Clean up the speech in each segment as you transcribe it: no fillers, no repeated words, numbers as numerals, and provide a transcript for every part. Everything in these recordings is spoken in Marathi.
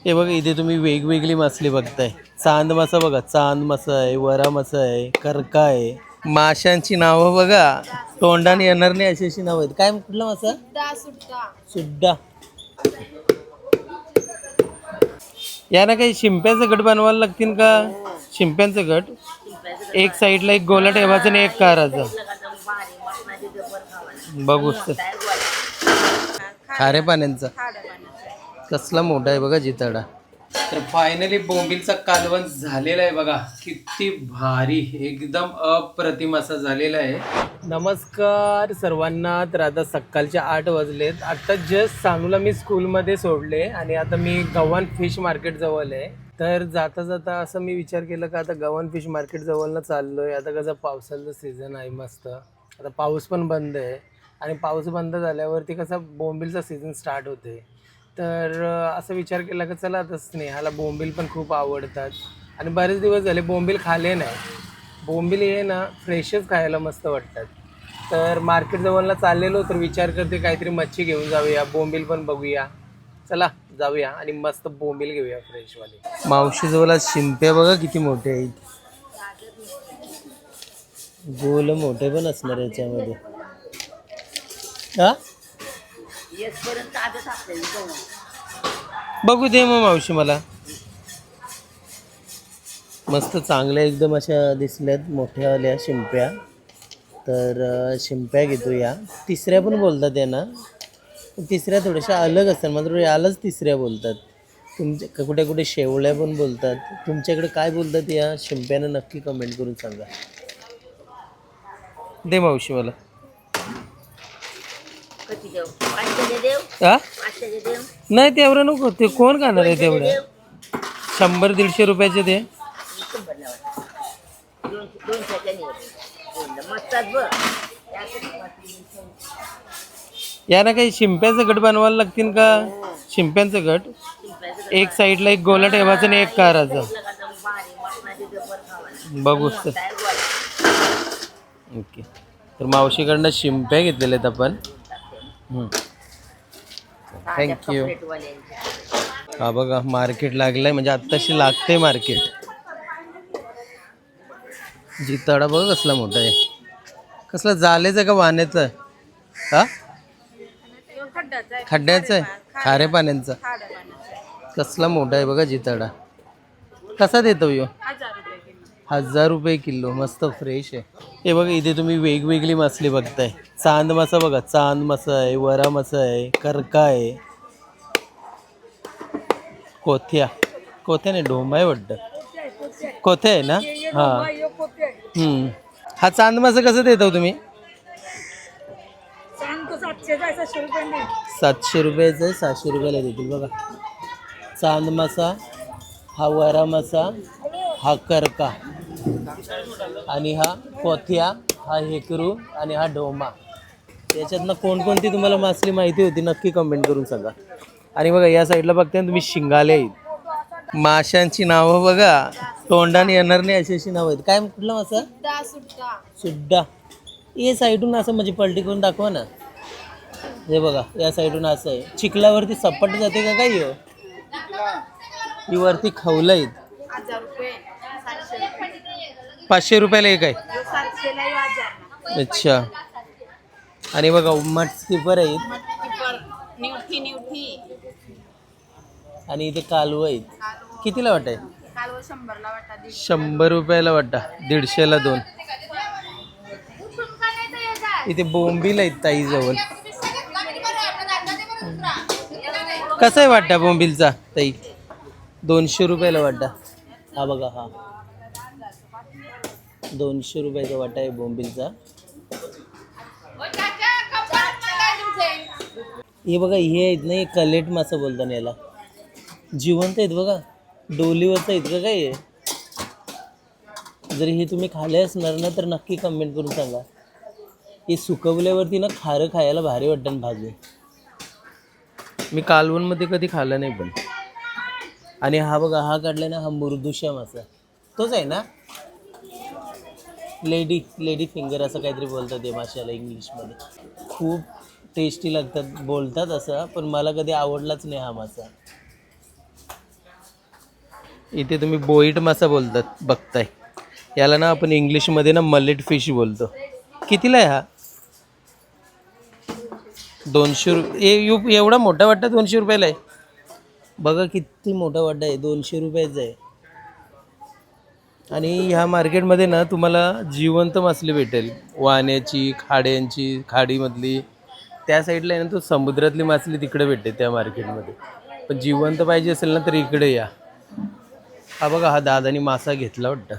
हे बघा इथे तुम्ही वेगवेगळी मासली बघताय. चांद मासा बघा, चांद मासा आहे, वरा मासा आहे, करका आहे. माशांची नावं बघा, तोंडाने येणार नाही अशी अशी नावं आहेत. काय कुठला मासा? सुद्धा. या ना काही शिंप्याचं गट बनवायला लागतील का? शिंप्यांचं गट एक साईडला एक गोला ठेवायचं आणि एक काराचं. बघू खारे पाण्यांचा कसला मोठा आहे बघा जिताडा. तर फायनली बोंबीलचा कालवण झालेला आहे बघा. किती भारी, एकदम अप्रतिम असा झालेला आहे. नमस्कार सर्वांना. तर आता सकाळचे 8 वाजलेत. आता जस्ट सांगूला मी स्कूलमध्ये सोडले आणि आता मी गव्हाण फिश मार्केट जवळ आहे. तर जाता जाता असं मी विचार केला का आता गव्हाण फिश मार्केट जवळनं चाललोय. आता कसं पावसाचं सीझन आहे मस्त. आता पाऊस पण बंद आहे आणि पाऊस बंद झाल्यावरती कसा बोंबीलचा सीझन स्टार्ट होते. तर असं विचार केला की चला आता स्नेहाला बोंबील पण खूप आवडतात आणि बरेच दिवस झाले बोंबील खाल्ले नाही. बोंबील हे ना फ्रेशच खायला मस्त वाटतात. तर मार्केट जवळला चाललेलो तर विचार करते काहीतरी मच्छी घेऊन जाऊया, बोंबील पण बघूया. चला जाऊया आणि मस्त बोंबील घेऊया फ्रेशवाले. मावशी जवळ शिंप्या बघा किती मोठे आहेत. गोल मोठे पण असणार याच्यामध्ये. हा बघू दे मग मावशी मला. मस्त चांगल्या एकदम अशा दिसल्यात मोठ्यावाल्या शिंप्या. तर शिंप्या घेतो या. तिसऱ्या पण बोलतात यांना. तिसऱ्या थोड्याशा अलग असतात, मात्र यालाच तिसऱ्या बोलतात. तुमच्या कुठे कुठे शेवळ्या पण बोलतात. तुमच्याकडे काय बोलतात या शिंप्यानं नक्की कमेंट करून सांगा. दे मावशी मला. नाही तेवढं नको, ते कोण खाणार आहे तेवढं. 100-150 रुपयाचे ते. या ना काही शिंप्याचं गट बनवायला लागतील का? शिंप्यांचं गट एक साईडला एक गोला ठेवायचं आणि एक काराचं. बघू ओके. तर मावशीकडनं शिंप्या घेतलेल्या आहेत आपण. थँक्यू. हा बघा मार्केट लागलंय, म्हणजे आत्ताशी लागते मार्केट. जिताडा बघा कसला मोठा आहे. कसला जालेचं का वाण्याचं? हा खड्ड्याचं आहे, खारे पाण्यांचा. कसला मोठा आहे बघा जिताडा. कसा देतो यो? 1000 रुपये किलो. मस्त फ्रेश आहे. हे बघा इथे तुम्ही वेगवेगळी मासली बघताय. चांद मासा बघा, चांद मासा आहे, वरा मासा आहे, करका आहे, कोथ्या. कोथ्या नाही, ढोमा आहे वाटतं. कोथ्या आहे ना. हां हा चांद मासा कसं देतो तुम्ही? 700 रुपयाचं आहे, 600 रुपयाला देतील बघा. चांद मासा, हा वरा मासा, हा करका आणि हा कोथ्या, हा हेकरू आणि हा ढोमा. त्याच्यातनं कोणकोणती तुम्हाला मासली माहिती होती नक्की कमेंट करून सांगा. आणि बघा या साईडला बघताय तुम्ही शिंगाले आहेत. माशांची नावं बघा, तोंडाने येणार नाही अशी अशी नावं आहेत. काय कुठला मासा? सुद्धा. हे साईडून असं म्हणजे पलटी करून दाखवा ना. हे बघा या साईडून असं आहे. चिखलावरती सपाट जाते का काय? ही वरती खवलं आहेत. 500 रुपयाला एक आहे. अच्छा. आणि बघा मठ स्किपर आहेत. आणि इथे कालवं आहेत. कितीला वाटाय? 100 रुपयाला वाटा, 150ला 2. इथे बोंबील आहेत ताई जवळ. कसा आहे वाटा बोंबीलचा ताई? 200 रुपयाला वाटा. हा बघा हा 200 रुपयाचा वाटा आहे बोंबीलचा. हे बघा हे आहेत ना, हे कलेट मासा बोलतात याला. जिवंत आहेत बघा, डोलीवरचं आहेत का काय? जर हे तुम्ही खाल्ले असणार ना तर नक्की कमेंट करून सांगा. हे सुकवल्यावरती ना खारं खायला भारी वाटतं भाजून. मी कालवणमध्ये कधी खाल्लं नाही पण. आणि हा बघा हा काढला ना, हा मुर्दुशा मासा. तोच आहे ना? लेडी फिंगर असं काहीतरी बोलतात ते माशाला इंग्लिशमध्ये. खूप टेस्टी लागतात बोलतात असं, पण मला कधी आवडलाच नाही हा मासा. इथे तुम्ही बोईट मासा बोलतात बघताय, याला ना आपण इंग्लिशमध्ये ना मलेट फिश बोलतो. कितीला आहे हा? 200 रुपये. एवढा मोठा वाटा 200 रुपयाला आहे. बघा किती मोठा वाटा आहे, 200 रुपयाचा आहे. आणि ह्या मार्केटमध्ये ना तुम्हाला जिवंत मासली भेटेल, वाण्याची, खाड्यांची, खाडीमधली. त्या साईडला आहे ना तो समुद्रातली मासली तिकडे भेटते त्या मार्केटमध्ये. पण जिवंत पाहिजे असेल ना तर इकडे या. हा बघा, हा दादानी मासा घेतला वाटतं.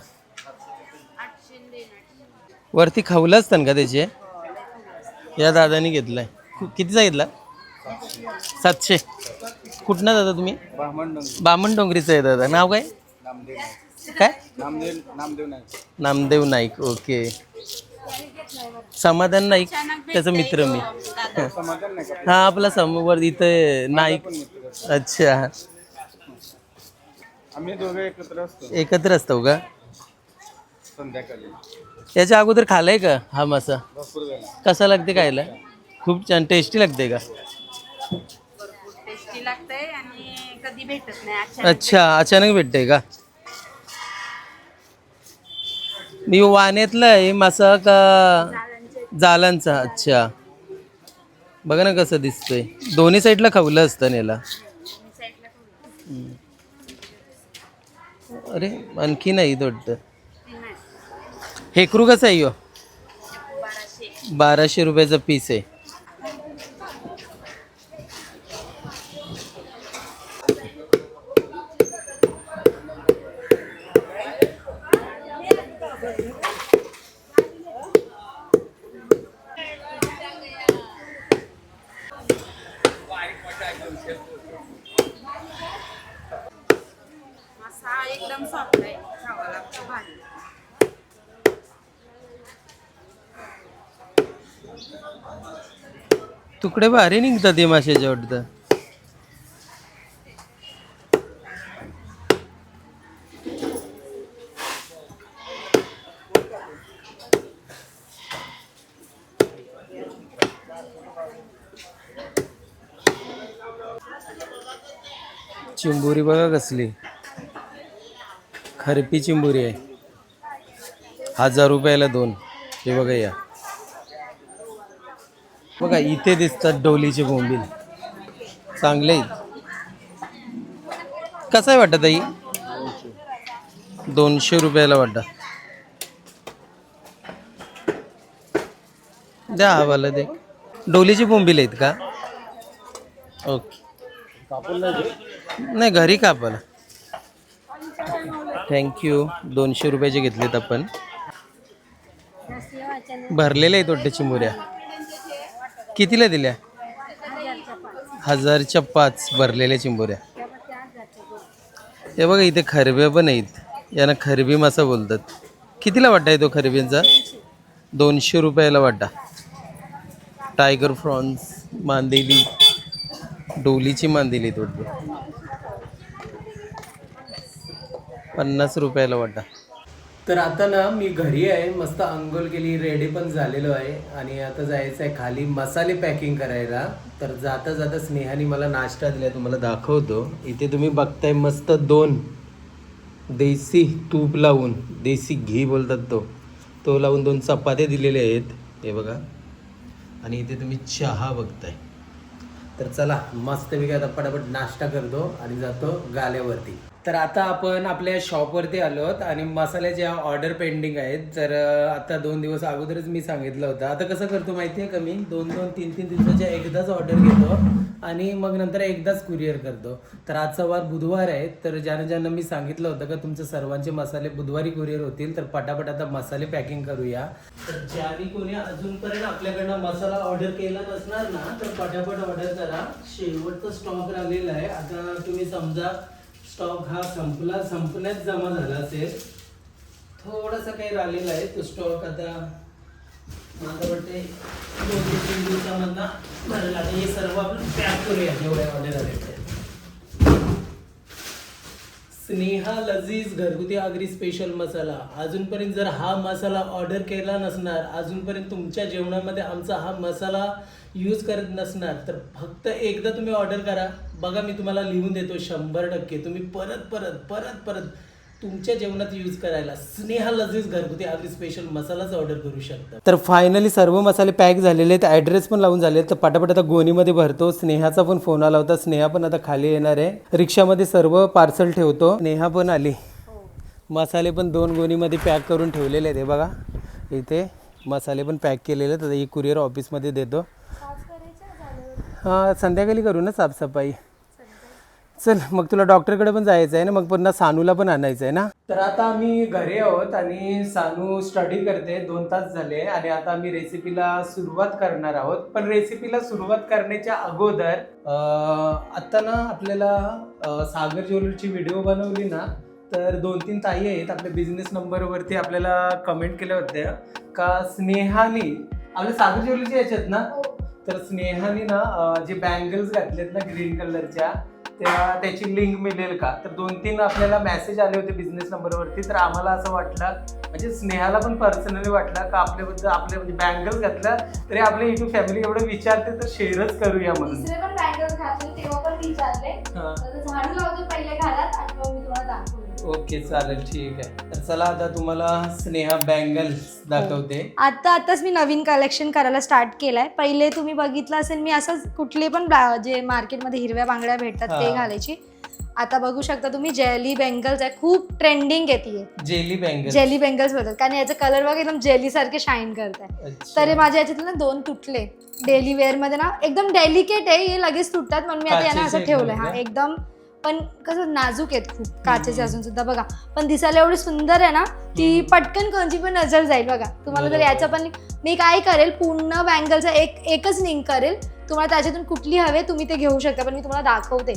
वरती खावलं असतं का त्याचे? या दादानी घेतलाय. कितीचा घेतला? 700. कुठनं दादा तुम्ही? बामण डोंगरीचं आहे दादा. नाव काय? काय? नामदेव नाईक. ओके. समाधान नाईक त्याचा मित्र मी. हा आपला समोर इथे नाईक. अच्छा, आम्ही दोघे एकत्र असतो का? संध्याकाळी. याच्या अगोदर खाल्लाय का हा मासा? कसा लागते खायला? खूप छान टेस्टी लागते का? टेस्टी लागतंय आणि कधी भेटत नाही. अच्छा, अचानक भेटते का? मी वाण्यातला आहे मासा का जालांचा? अच्छा, बघा ना कसं दिसतंय. दोन्ही साईडला खावलं असतं याला. अरे आणखी नाही वाटतं. हेकरू कसं आहे यो? 1200 रुपयाचा पीस आहे. मासा एकदम सॉफ्ट आहे, खावायला खूप भारी. तुकडे भारी निघतात ते माशाच्या वाटतं. चिंबोरी बघा कसली खरपी चिंबोरी आहे. 1000 रुपयाला 2. हे बघा, या बघा इथे दिसतात डोलीचे बोंबील, चांगले आहेत. कसं आहे वाटत आई? 200 रुपयाला वाटा. द्या हवाला दे. डोलीचे बोंबील आहेत का? ओके. नाही, घरी कापाला. थँक्यू. 200 रुपयाचे घेतलेत आपण. भरलेले आहेत वाटतं चिंबोऱ्या. कितीला दिल्या? 1000च्या 5 भरलेल्या चिंबोऱ्या. हे बघा इथे खरब्या पण आहेत, यांना खरबी मासा बोलतात. कितीला वाटा आहे तो खरब्यांचा? 200 रुपयाला वाटा. टायगर प्रॉन्स, मांदेली, डोलीची मांदेली वाटतं. 50 रुपयाला वाटा. तर आता ना मी घरी आहे, मस्त अंघोळ केली, रेडी पण झालेलो आहे आणि आता जायचं आहे खाली मसाले पॅकिंग करायला. तर जाता जाता स्नेहाने मला नाश्ता दिला, तुम्हाला दाखवतो. इथे तुम्ही बघताय मस्त 2 देसी तूप लावून, देसी घी बोलतात तो लावून 2 चपात्या दिलेले आहेत, हे बघा. आणि इथे तुम्ही चहा बघताय. तर चला मस्तपैकी आता पटापट नाश्ता करतो आणि जातो गाल्यावरती. तर आता आपण आपल्या शॉपवरती आलो आहोत आणि मसाल्याच्या ऑर्डर पेंडिंग आहेत. तर आता 2 दिवस अगोदरच मी सांगितलं होतं. आता कसं करतो माहिती आहे का, मी 2-2, 3-3 दिवसाच्या एकदाच ऑर्डर घेतो आणि मग नंतर एकदाच कुरिअर करतो. तर आजचा वार बुधवार आहे, तर ज्यांना मी सांगितलं होतं का तुमचे सर्वांचे मसाले बुधवारी कुरिअर होतील, तर पटापट आता मसाले पॅकिंग करूया. तर ज्याने कोणी अजूनपर्यंत आपल्याकडनं मसाला ऑर्डर केला नसणार ना, तर पटापट ऑर्डर करा. शेवटचा स्टॉक राहिलेला आहे. आता तुम्ही समजा स्टॉक हा संपण्यात जमा झाला असेल, थोडासा काही राहिलेला आहे तो स्टॉक. आता मला वाटते 2-3 दिवसामधला भरला. आता हे सर्व आपण पॅक करूया जेवढ्या ऑर्डर आले. स्नेहा लजीज घरगुती आगरी स्पेशल मसाला. अजूनपर्यंत जर हा मसाला ऑर्डर केला नसणार, अजूनपर्यंत तुमच्या जेवणामध्ये आमचा हा मसाला यूज करत नसणार, तर फक्त एकदा तुम्ही ऑर्डर करा. बघा मी तुम्हाला लिहून देतो 100% तुम्ही परत परत परत परत तुमच्या जेवणात यूज करायला स्नेहा लजीज घरगुती आगरी स्पेशल मसालाच ऑर्डर करू शकता. तर फायनली सर्व मसाले पॅक झालेले आहेत, ॲड्रेस पण लावून झाले. तर पटापट आता गोणीमध्ये भरतो. स्नेहाचा पण फोन आला होता, स्नेहा पण आता खाली येणार आहे. रिक्षामध्ये सर्व पार्सल ठेवतो. स्नेहा पण आली. मसाले पण 2 गोणीमध्ये पॅक करून ठेवलेले आहेत. हे बघा इथे मसाले पण पॅक केलेले आहेत. आता ही कुरिअर ऑफिसमध्ये देतो. हां संध्याकाळी करू ना साफसफाई. चल मग तुला डॉक्टरकडे पण जायचं आहे ना, मग पुन्हा सानूला पण आणायचं आहे ना. तर आता आम्ही घरी आहोत आणि सानू स्टडी करते. 2 तास झाले आणि आता आम्ही रेसिपीला सुरुवात करणार आहोत. पण रेसिपीला सुरुवात करण्याच्या अगोदर आता ना आपल्याला सागर ज्वेलरीची व्हिडिओ बनवली ना, तर 2-3 ताई आहेत आपल्या बिझनेस नंबरवरती आपल्याला कमेंट केल्या होत्या का स्नेहाने आपल्या सागर ज्वेलरीच्या याच्यात ना, तर स्नेहाने ना जे बँगल्स घातलेत ना ग्रीन कलरच्या, त्याची लिंक मिळेल का. तर 2-3 आपल्याला मेसेज आले होते बिझनेस नंबरवरती. तर आम्हाला असं वाटलं, म्हणजे स्नेहाला पण पर्सनली वाटलं का आपल्याबद्दल आपले म्हणजे बँगल्स घातल्या तरी आपल्या युट्यूब फॅमिली एवढं विचारते तर शेअरच करूया म्हणून. दुसरे पण बँगल्स घातले तेव्हा पण विचारले, तर झाडू लावतो पहिले घालात आणि मग मी तुम्हाला दाखवते. ओके चालेल ठीक आहे. तर चला आता तुम्हाला स्नेहा बँगल्स दाखवते. आताच मी नवीन कलेक्शन करायला स्टार्ट केलंय. पहिले तुम्ही बघितलं असेल मी असंच कुठले पण जे मार्केटमध्ये हिरव्या बांगड्या भेटतात ते घालायची. आता बघू शकता तुम्ही जेली बँगल्स आहे, खूप ट्रेंडिंग येते. जेली बँगल्स बोलतात कारण याचा कलर बघा एकदम जेली सारखे शाईन करत आहे. तर माझ्या याच्यातले ना 2 तुटले. डेली वेअर मध्ये ना एकदम डेलिकेट आहे, हे लगेच तुटतात म्हणून मी आता यांना असं ठेवलंय. हा एकदम पण कसं नाजूक आहेत खूप, काचेचे असून सुद्धा बघा. पण दिसायला एवढी सुंदर आहे ना की पटकन कोणची पण नजर जाईल. बघा तुम्हाला जर याचा पण मी काय करेल, पूर्ण बँगलचा एकच लिंक करेल. तुम्हाला त्याच्यातून कुठली हवे तुम्ही ते घेऊ शकता, पण मी तुम्हाला दाखवते.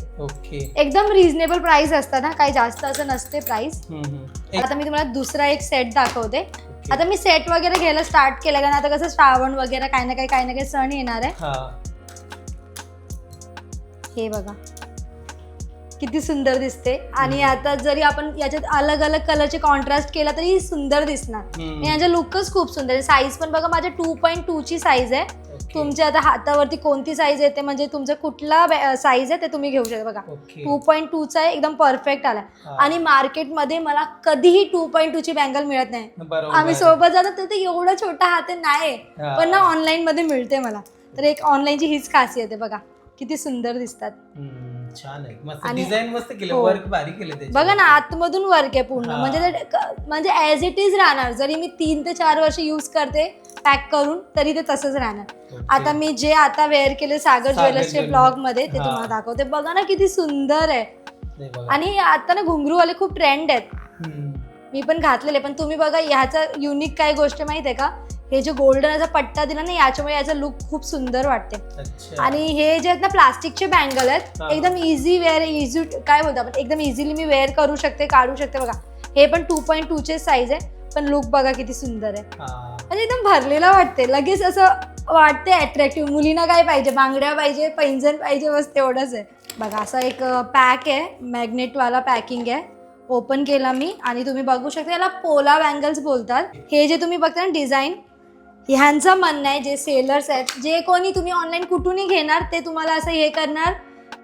एकदम रिझनेबल प्राइस असतात ना, काही जास्त असं नसते प्राइस. आता मी तुम्हाला दुसरा एक सेट दाखवते. आता मी सेट वगैरे घ्यायला स्टार्ट केलं कारण आता कसं श्रावण वगैरे काही ना काही सण येणार आहे. हे बघा किती सुंदर दिसते. आणि आता जरी आपण याच्यात अलग अलग कलरचे कॉन्ट्रास्ट केला तरी सुंदर दिसणार. याचा लुकच खूप सुंदर आहे. साईज पण बघा माझ्या 2.2 ची साईज आहे. तुमच्या आता हातावरती कोणती साईज येते म्हणजे तुमचं कुठला साईज आहे ते तुम्ही घेऊ शकता. बघा 2.2 चा आहे, एकदम परफेक्ट आलाय. आणि मार्केटमध्ये मला कधीही 2.2 ची बँगल मिळत नाही. आम्ही सोबत जातो तर ते एवढा छोटा हात नाही, पण ना ऑनलाईन मध्ये मिळते मला. तर एक ऑनलाईनची हीच खासियत आहे. बघा किती सुंदर दिसतात. छान आहे, मस्त डिझाइन मस्त केलं, वर्क भारी केलं त्याच्यात. बघा ना आतमधून वर्क आहे पूर्ण. म्हणजे ॲज इट इज राहणार. जरी मी 3 ते 4 वर्ष यूज करते पॅक करून तरी ते तसंच राहणार. आता मी जे आता वेअर केले सागर ज्वेलर्सचे ब्लॉग मध्ये ते तुम्हाला दाखवते. बघा ना किती सुंदर आहे. आणि आता ना घुंगरूवाले खूप ट्रेंड आहेत. मी पण घातलेले. पण तुम्ही बघा ह्याचा युनिक काय गोष्ट माहिती आहे का, हे जे गोल्डन याचा पट्टा दिला ना याच्यामुळे याचा लुक खूप सुंदर वाटते. आणि हे जे आहेत ना प्लास्टिकचे बँगल आहेत, एकदम इझी वेअर, इझी काय बोलतो आपण, एकदम इझिली मी वेअर करू शकते, काढू शकते. बघा हे पण 2.2 चे साईज आहे, पण लुक बघा किती सुंदर आहे. आणि एकदम भरलेला वाटते, लगेच असं वाटते अट्रॅक्टिव्ह. मुलींना काय पाहिजे, बांगड्या पाहिजे, पैंजण पाहिजे, बस तेवढंच आहे. बघा असा एक पॅक आहे, मॅग्नेटवाला पॅकिंग आहे. ओपन केला मी आणि तुम्ही बघू शकता याला पोला बँगल्स बोलतात. हे जे तुम्ही बघता ना डिझाईन, ह्यांचं म्हणणं आहे जे सेलर्स आहेत, जे कोणी तुम्ही ऑनलाईन कुठूनही घेणार ते तुम्हाला असं हे करणार,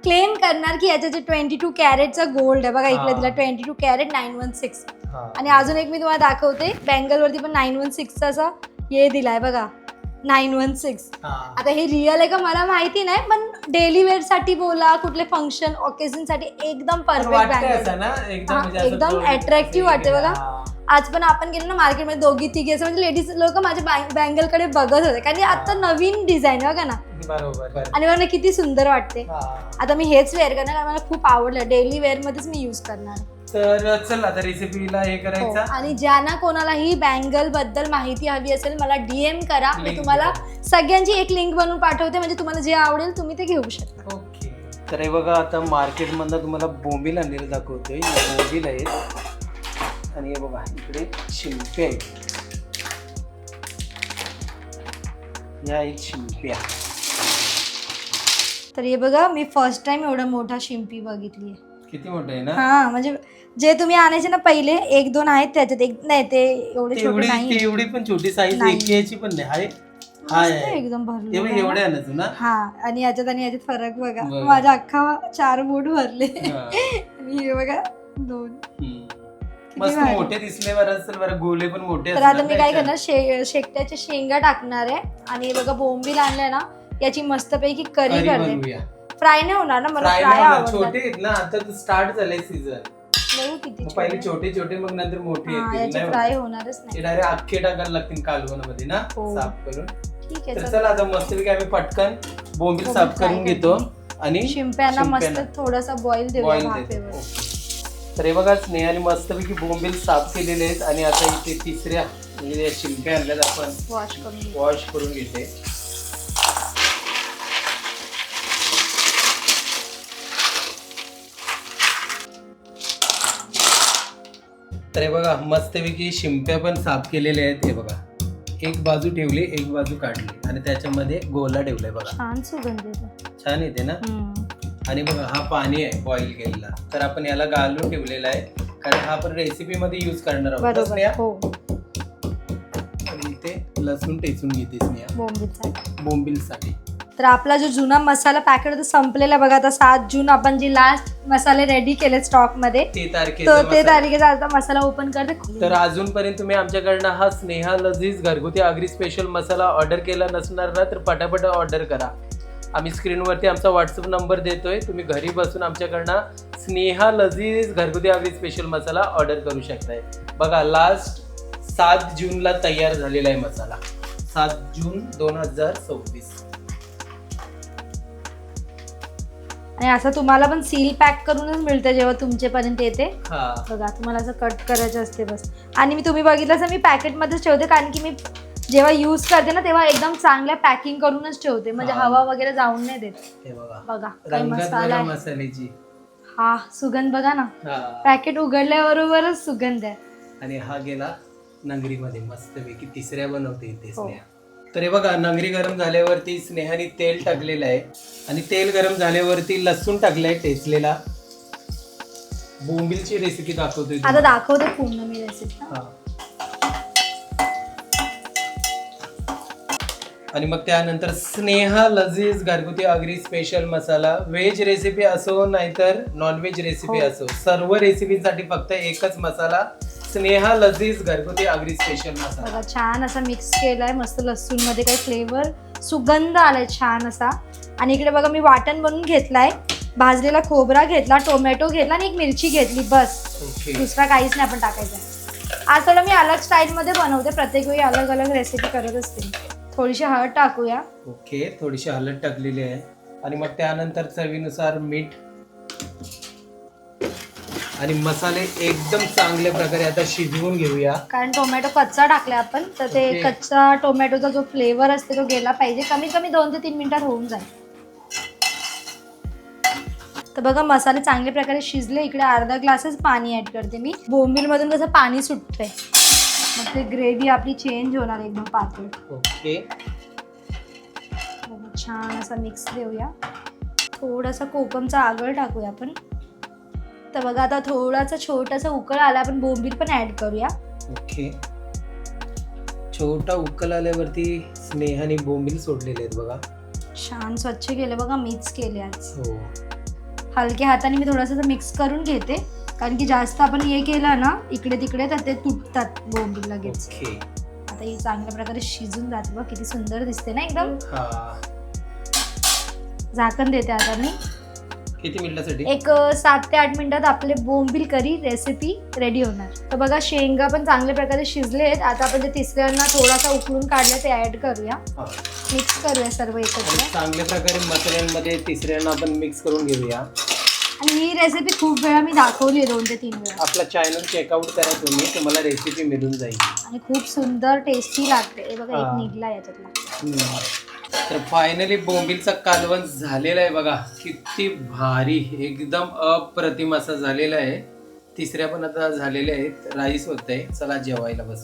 क्लेम करणार की याचं जे 22 कॅरेटचं गोल्ड आहे. बघा इकडे दिला 22 कॅरेट 916. आणि अजून एक मी तुम्हाला दाखवते, बँगलवरती पण 916 असं हे दिलाय बघा 916. आता हे रिअल आहे का मला माहिती नाही, पण डेली वेअर साठी बोला, कुठले फंक्शन ऑकेजन साठी एकदम परफेक्ट बँगल, एकदम अट्रॅक्टिव्ह वाटते. बघा आज पण आपण गेलो ना मार्केटमध्ये 2-3 असं म्हणजे लेडीज लोक माझ्या बँगलकडे बघत होते कारण आता नवीन डिझाईन बघा ना. बरोबर. आणि मला किती सुंदर वाटते. आता मी हेच वेअर करणार कारण मला खूप आवडलं. डेली वेअर मध्येच मी यूज करणार. तर चल आता रेसिपीला हे करायचं. आणि ज्यांना कोणाला ही बँगल बद्दल माहिती हवी असेल मला DM करा, मी तुम्हाला सगळ्यांची एक लिंक बनवून पाठवते, म्हणजे तुम्हाला जे आवडेल तुम्ही ते घेऊ शकता. ओके. तर हे बघा आता मार्केटमधनं तुम्हाला बोंबील आणलेलं दाखवतोय. बोंबील आहेत आणि हे बघा इकडे शिंप्या आहेत, या आहेत शिंप्या. तर हे बघा मी फर्स्ट टाइम एवढा मोठा शिंपी बघितली आहे. किती मोठं आहे ना. हा म्हणजे जे तुम्ही आणायचे ना पहिले 1-2 आहेत त्याच्यात, एक नाही ते एवढे छोटे नाही. एवढी पण छोटी साईज नाही. याची पण नाही आहे. मस्त एकदम भरलेलं आहे ना. एवढे आणायचं ना. हा आणि याच्यात फरक बघा. बघा. माझा अख्खा 4 बोट भरले हा. आणि हे बघा 2. मस्त भारी. मोठे दिसले बरं असेल बरं, गोले पण मोठे तर असतात आता मी ना काय याच्यात. करणार, शेकट्याच्या शेंगा टाकणार आहे आणि बघा बोंबील आणलंय ना, याची मस्तपैकी करी करी करते. बनवूया. फ्राय नाही होणार ना, मला फ्राय फ्राय आवडतात. छोटे आहेत ना, आता स्टार्ट झालंय सीझन. बघू किती पहिले छोटे. छोटे छोटे मग नंतर मोठे हा, येतील. याचे नाही फ्राय होत. होणारच ते नाही. डायरेक्ट अख्खे टाकायला लागतील कालवणामध्ये ना, हो. साफ करून. ठीक आहे तर चल. चला आता मस्तपैकी आम्ही पटकन बोंबील बोंबील साफ फ्राय करून घेतो आणि शिंप्यांना मस्त थोडासा बॉईल देऊया बॉईल भापेवर. देतो. तर हे बघा स्नेहाने मस्तपैकी बोंबील साफ केलेले आहेत आणि आता इथे तिसऱ्या म्हणजे या शिंप्या आणल्यात आपण वॉश करून घेऊ. वॉश करून घेते. तर हे बघा मस्तपैकी शिंप्या पण साफ केलेल्या आहेत. हे बघा एक बाजू ठेवली, एक बाजू काढली आणि त्याच्यामध्ये गोला ठेवलाय बघा. छान सुगंध येतो. छान येते ना. आणि बघा हा पाणी आहे बॉईल केलेला, तर आपण याला घालून ठेवलेला आहे कारण हा आपण रेसिपी मध्ये यूज करणार आहोत. बरोबर. स्नेहा? हो. आणि इथे लसूण टेचून घेते स्नेहा बोंबीलचा. बोंबीलसाठी. तर आपला जो जुना मसाला पॅकेट होता संपलेला बघा. आता 7 जून आपण जे लास्ट मसाले रेडी केले स्टॉक मध्ये, ते तो तारखेचा ते मसाला. तारखेचा आता मसाला ओपन करते. तर अजूनपर्यंत तुम्ही आमच्याकडनं हा स्नेहा लजीज घरगुती आगरी स्पेशल मसाला ऑर्डर केला नसणार ना, तर पटापट ऑर्डर करा. आम्ही स्क्रीनवरती आमचा व्हॉट्सअप नंबर देतोय, तुम्ही घरी बसून आमच्याकडनं स्नेहा लजीज घरगुती आगरी स्पेशल मसाला ऑर्डर करू शकताय. बघा लास्ट 7 जूनला तयार झालेला आहे मसाला. 7 जून 2026. आणि असं तुम्हाला पण सील पॅक करूनच मिळतं जेव्हा तुमच्यापर्यंत येते. हा बघा तुम्हाला असं कट करायचं असते बस. आणि मी तुम्ही बघितलं असं मी पॅकेटमध्येच ठेवते कारण की मी जेव्हा यूज करते ना तेव्हा एकदम चांगल्या पॅकिंग करूनच ठेवते म्हणजे हा. हवा वगैरे जाऊन नाही देत. हे बघा बघा काही रंगत मसाला बघा आहे. मसाल्याची. हा सुगंध बघा ना, हा पॅकेट उघडल्याबरोबरच सुगंध आहे. आणि हा गेला नंगरीमध्ये मस्तपैकी तिसऱ्या बनवते इथे हो. स्नेहा. तर हे बघा नंगरी गरम झाल्यावरती स्नेहाने तेल टाकलेलं आहे आणि तेल गरम झाल्यावरती लसूण टाकलंय टेचलेला. बोंबीलची रेसिपी दाखवतोय आता तुम्हाला. दाखवते पूर्ण मी रेसिपी. हा. आणि मग त्यानंतर स्नेहा लजीज घरगुती आगरी स्पेशल मसाला. व्हेज रेसिपी असो नाहीतर नॉनव्हेज रेसिपी हो. असो, सर्व रेसिपीसाठी फक्त एकच मसाला, स्नेहा लजीज घरगुती आगरी स्पेशल मसाला. बघा छान असा मिक्स केलाय मस्त लसूण मध्ये काही फ्लेवर सुगंध आलाय छान असा. आणि इकडे बघा मी वाटण बनवून घेतलाय, भाजलेला खोबरा घेतला, टोमॅटो घेतला आणि एक मिरची घेतली बस. ओके. दुसरा काहीच नाही आपण टाकायचं. आज थोडं मी अलग स्टाईल मध्ये बनवते, प्रत्येक वेळी अलग अलग रेसिपी करत असते. थोडीशी हळद टाकूया. ओके थोडीशी हळद टाकलेली आहे आणि मग त्यानंतर चवीनुसार मीठ आणि मसाले एकदम चांगल्या प्रकारे आता शिजवून घेऊया. कारण टोमॅटो कच्चा टाकलाय आपण, तर ते ओके. कच्चा टोमॅटोचा जो फ्लेवर असते तो गेला पाहिजे. कमीत कमी 2 ते 3 मिनिटात होऊन जाईल. तर बघा मसाले चांगल्या प्रकारे शिजले. इकडे अर्धा ग्लासच पाणी ऍड करते मी. बोंबील मधून कसं पाणी सुटतंय, मग ते ग्रेव्ही आपली चेंज होणार एकदम पातळ. ओके. बघा छान असा मिक्स देऊया. थोडासा कोकमचा आगळ टाकूया आपण. तर बघा आता थोडासा छोटासा उकळ आला, आपण बोंबील पण ऍड करूया. ओके. छोटा उकल आल्यावरती स्नेहाने बोंबील सोडलेले आहेत बघा. छान स्वच्छ केले बघा, मिक्स केले आज. हो. हलक्या हाताने मी थोडंसं मिक्स करून घेते कारण की जास्त आपण हे केलं ना इकडे तिकडे तर ते तुटतात बोंबील लगेच. ओके. आता ही चांगल्या प्रकारे शिजून जाते बघ, किती सुंदर दिसते ना एकदम. हा. झाकण देते आता मी. किती मिनिटासाठी? एक 7 ते 8 मिनिटात आपले बोंबील करी रेसिपी रेडी होणार. तर बघा शेंगा पण चांगल्या प्रकारे शिजले आहेत. आता आपण ते तिसऱ्यांना थोडासा उकळून काढलं ते ऍड करूया. हा. मिक्स करूया सर्व एकत्र. आणि चांगल्या प्रकारे मसाल्यांमध्ये तिसऱ्यांना आपण मिक्स करून घेऊया. आणि ही रेसिपी खूप वेळा मी दाखवली 2 ते 3 वेळा. आपला चॅनल चेकआउट करा तुम्ही, तुम्हाला रेसिपी मिळून जाईल आणि खूप सुंदर टेस्टी लागते. हे बघा हा. एक निघला याच्यातला. तर फायनली बोंबीलचा कालवण झालेला आहे बघा. किती भारी एकदम अप्रतिम असा झालेला आहे. तिसऱ्या पण आता झालेल्या आहेत. राईस होत आहे. चला जेवायला बस.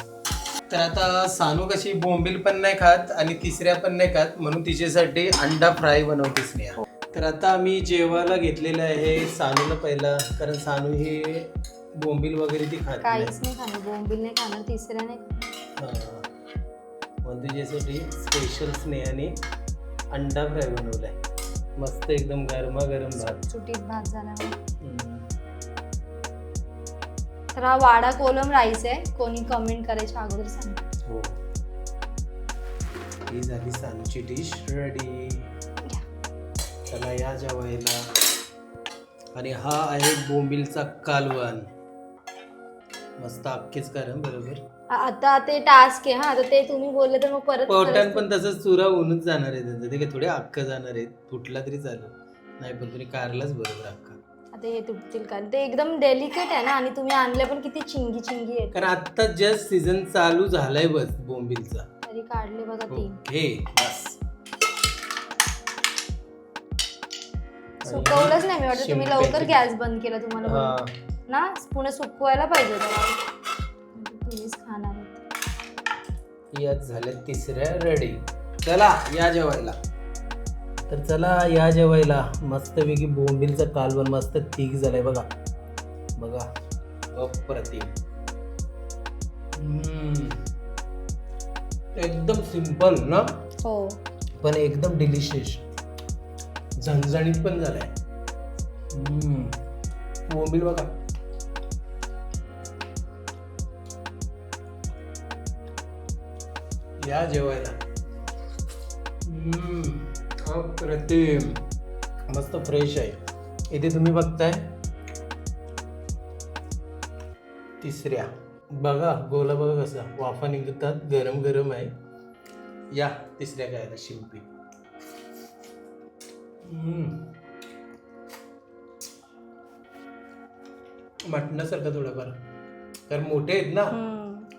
तर आता सानू कशी बोंबील पण नाही खात आणि तिसऱ्या पण नाही खात, म्हणून तिच्यासाठी अंडा फ्राय बनवतेस नाही. तर आता आम्ही जेवायला घेतलेलं आहे सानूला पहिला, कारण सानू हे बोंबील वगैरे ती खात नाही. काहीच नाही खाणार, बोंबील नाही खाणार, तिसऱ्या नाही हा. म्हणून तिच्यासाठी स्पेशल स्नेहाने अंडा फ्राय बनवलाय, मस्त एकदम गरमागरम भात. सुटीत भात झाला. हम्म. तर हा वाडा कोलम राईस आहे, कोणी कमेंट करायच्या अगोदर सांग. हो, ही झाली सानूची डिश रेडी. चला या जेवायला. आणि हा आहे बोंबीलचा कालवण, मस्त अख्खेच कारण बरोबर. आता ते टास्क आहे हा, तर ते तुम्ही बोलले तर मग परत पवटान पण तसंच चुरा होऊनच जाणार आहे त्यांचं, ते काय थोडे अख्खं जाणार आहेत, फुटला तरी चालेल. नाही पण तुम्ही कारलाच बरोबर अख्खा. आता हे तुटतील का, ते एकदम डेलिकेट आहे ना, आणि तुम्ही आणले पण किती चिंगी चिंगी आहेत. कारण आता जस्ट सीझन चालू झालाय बस बोंबीलचा. तरी काढले बघा तीन. हे बस सुकवलंच नाही मी वाटतं, तुम्ही लवकर गॅस बंद केला तुम्हाला हा. बघून. ना पुन्हा सुकवायला पाहिजे होतं. तुम्हीच खाणार आहेत. याच झाल्या तिसऱ्या रेडी. चला या जेवायला. तर चला या जेवायला. मस्तपैकी बोंबीलचा कालवण मस्त ठीक झालाय बघा बघा, अप्रतिम. एकदम सिंपल ना, हो पण एकदम डिलिशियस, झणझणीत पण झालाय. बोंबील बघा, या जेवायला. अप्रतिम, मस्त फ्रेश आहे. इथे तुम्ही बघताय तिसऱ्या, बघा गोला बघा कसा वाफा निघतात, गरम गरम आहे. या तिसऱ्या खायला शिंपी. मटणासारखं थोडंफार, कारण मोठे आहेत ना,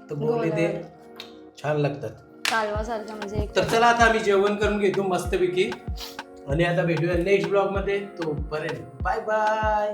तर बोलले ते छान लागतात कालवासारखं म्हणजे एक. तर चला आता आम्ही जेवण करून घेतो मस्तपैकी, आणि आता भेटूया नेक्स्ट ब्लॉग मध्ये. तोपर्यंत बाय बाय.